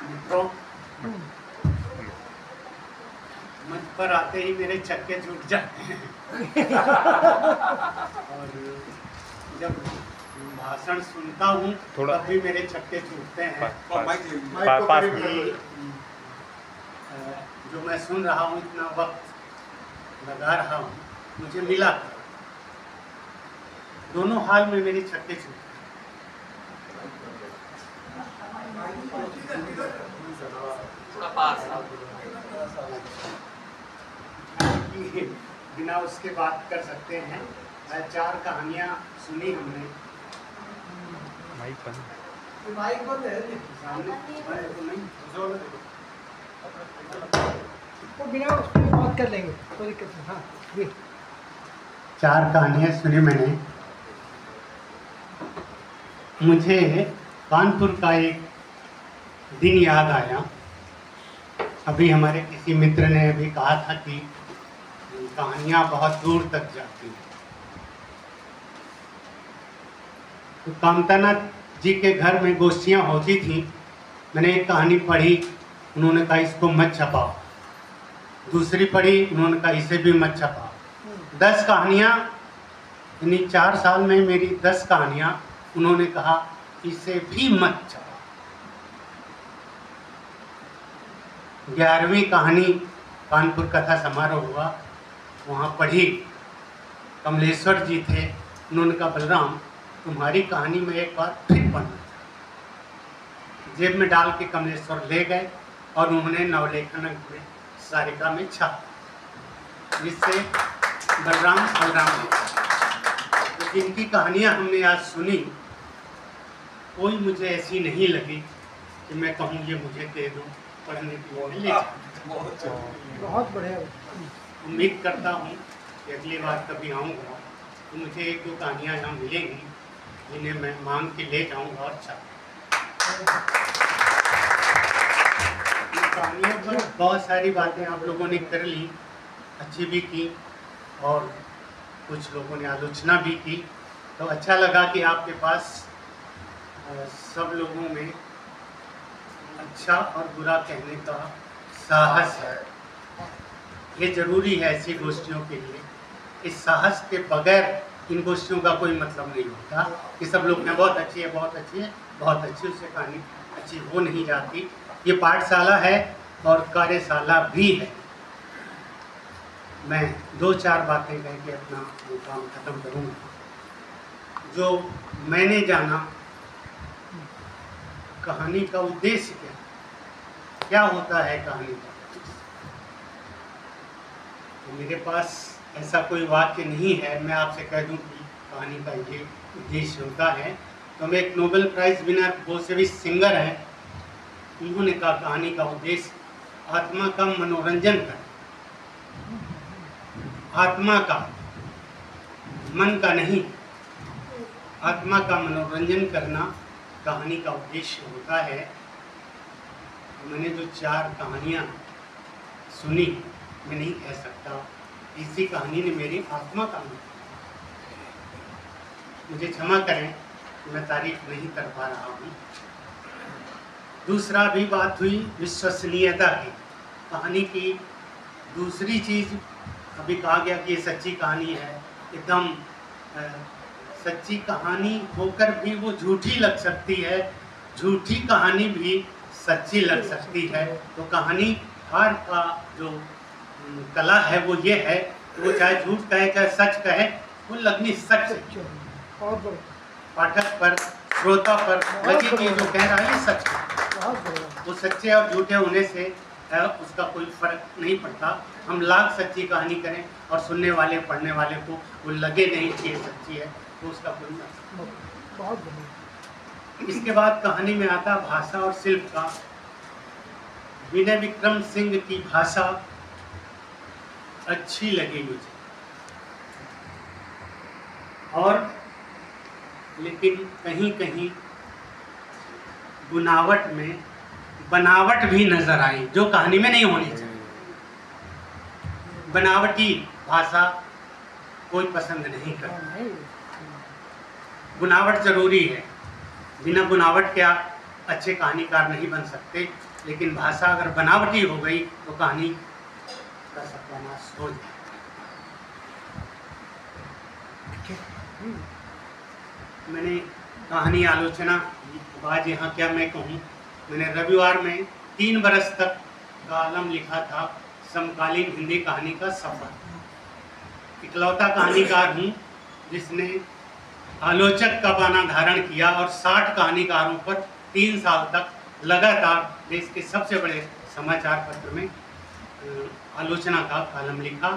मित्रों, मंच पर आते ही मेरे छक्के छूट जाते हैं और जब भाषण सुनता हूँ तब भी मेरे छक्के छूटते हैं। जो मैं सुन रहा हूँ, इतना वक्त लगा रहा हूँ, मुझे मिला दोनों हाल में मेरे छक्के छूटते हैं। बिना उसके बात कर सकते हैं। 4 कहानियाँ सुनी हमने। माइक बंद है वो बिना उसमें बात कर लेंगे, कोई दिक्कत नहीं। हाँ जी, 4 कहानियाँ सुनी मैंने। मुझे कानपुर का एक दिन याद आया। अभी हमारे किसी मित्र ने अभी कहा था कि कहानियाँ बहुत दूर तक जाती हैं। तो कामतानाथ जी के घर में गोष्ठियाँ होती थी। मैंने एक कहानी पढ़ी, उन्होंने कहा इसको मत छपाओ। दूसरी पढ़ी, उन्होंने कहा इसे भी मत छपाओ। 10 कहानियाँ, यानी 4 साल में मेरी 10 कहानियाँ उन्होंने कहा इसे भी मत छपाओ। 11वीं कहानी कानपुर कथा समारोह हुआ, वहाँ पढ़ी। कमलेश्वर जी थे, उन्होंने कहा बलराम तुम्हारी कहानी में एक बार फिर पढ़ना। जेब में डाल के कमलेश्वर ले गए और उन्होंने नवलेखन में सारिका में छापा, जिससे बलराम तो जिनकी कहानियाँ हमने आज सुनी, कोई मुझे ऐसी नहीं लगी कि मैं कहूँ ये मुझे दे दो पढ़ने के लिए। ले बहुत बढ़िया। उम्मीद करता हूँ कि अगली बार कभी आऊँगा तो मुझे 1-2 कहानियाँ यहाँ मिलेंगी जिन्हें मैं मांग के ले जाऊँगा। और अच्छा, कहानियों पर बहुत सारी बातें आप लोगों ने कर ली, अच्छी भी की और कुछ लोगों ने आलोचना भी की। तो अच्छा लगा कि आपके पास सब लोगों में अच्छा और बुरा कहने का साहस है। ये ज़रूरी है ऐसी गोष्ठियों के लिए। इस साहस के बगैर इन गोष्ठियों का कोई मतलब नहीं होता कि सब लोग ने बहुत अच्छी है, बहुत अच्छी है, बहुत अच्छी, उससे कहानी अच्छी हो नहीं जाती। ये पाठशाला है और कार्यशाला भी है। मैं 2-4 बातें कह के अपना काम खत्म करूँगा। जो मैंने जाना, कहानी का उद्देश्य क्या होता है कहानी का। तो मेरे पास ऐसा कोई वाक्य नहीं है मैं आपसे कह दूं कि कहानी का ये उद्देश्य होता है। तो मैं एक Nobel prize winner Bolshevik singer है, उन्होंने कहा कहानी का उद्देश्य आत्मा का मनोरंजन करना। आत्मा का, मन का नहीं, आत्मा का मनोरंजन करना कहानी का उद्देश्य होता है। मैंने जो 4 कहानियाँ सुनी, मैं नहीं कह सकता इसी कहानी ने मेरी आत्मा का, मुझे क्षमा करें मैं तारीफ नहीं कर पा रहा हूँ। दूसरा भी बात हुई विश्वसनीयता की। कहानी की दूसरी चीज़, अभी कहा गया कि ये सच्ची कहानी है, एकदम सच्ची कहानी होकर भी वो झूठी लग सकती है, झूठी कहानी भी सच्ची लग सकती है। तो कहानीकार का जो कला है वो ये है कि वो चाहे झूठ कहे चाहे सच कहे, वो लगनी सच है। पाठक पर, श्रोता पर लगे कि जो कह रहा है ये सच है। वो सच्चे और झूठे होने से उसका कोई फर्क नहीं पड़ता। हम लाख सच्ची कहानी करें और सुनने वाले, पढ़ने वाले को वो लगे नहीं कि ये सच्ची है, तो उसका कोई बहुत बढ़िया। इसके बाद कहानी में आता भाषा और शिल्प का। विनय विक्रम सिंह की भाषा अच्छी लगी मुझे, और लेकिन कहीं कहीं बुनावट में बनावट भी नजर आई जो कहानी में नहीं होनी चाहिए। बनावटी भाषा कोई पसंद नहीं करता। बुनावट जरूरी है, बिना बुनावट क्या अच्छे कहानीकार नहीं बन सकते, लेकिन भाषा अगर बनावटी हो गई तो कहानी का सत्यानाश हो जाए। मैंने कहानी आलोचना आज यहाँ क्या मैं कहूँ, मैंने रविवार में 3 बरस तक कॉलम लिखा था, समकालीन हिंदी कहानी का सफर। इकलौता कहानीकार हूँ जिसने आलोचक का बाना धारण किया और 60 कहानीकारों पर 3 साल तक लगातार देश के सबसे बड़े समाचार पत्र में आलोचना का कॉलम लिखा।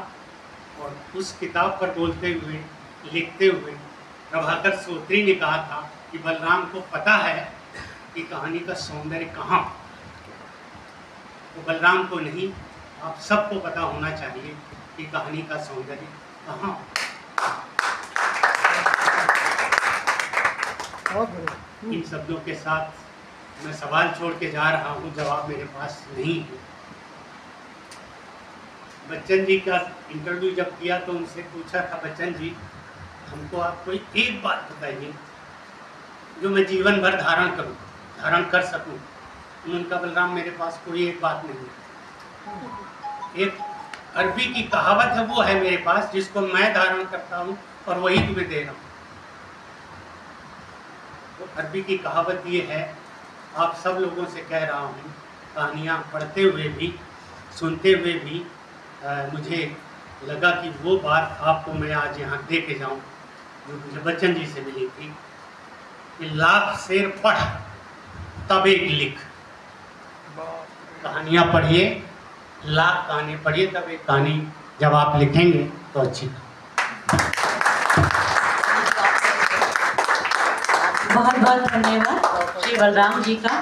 और उस किताब पर बोलते हुए, लिखते हुए प्रभाकर सोत्री ने कहा था कि बलराम को पता है कि कहानी का सौंदर्य कहाँ, तो बलराम को नहीं, आप सबको पता होना चाहिए कि कहानी का सौंदर्य कहाँ। इन शब्दों के साथ मैं सवाल छोड़ के जा रहा हूँ, जवाब मेरे पास नहीं है। बच्चन जी का इंटरव्यू जब किया तो उनसे पूछा था, बच्चन जी हमको आप कोई एक बात बताइए जो मैं जीवन भर धारण कर सकूं। उनका बलराम मेरे पास कोई एक बात नहीं है, एक अरबी की कहावत है वो है मेरे पास, जिसको मैं धारण करता हूँ और वही तुम्हें दे रहा हूँ। तो अरबी की कहावत ये है, आप सब लोगों से कह रहा हूँ, कहानियाँ पढ़ते हुए भी सुनते हुए भी मुझे लगा कि वो बात आपको मैं आज यहाँ दे के जाऊँ जो मुझे बच्चन जी से मिली थी कि लाख शेर पढ़ तब एक लिख। कहानियाँ पढ़िए, लाख कहानी पढ़िए, तब एक कहानी जब आप लिखेंगे तो अच्छी। बहुत बहुत धन्यवाद श्री बलराम जी का।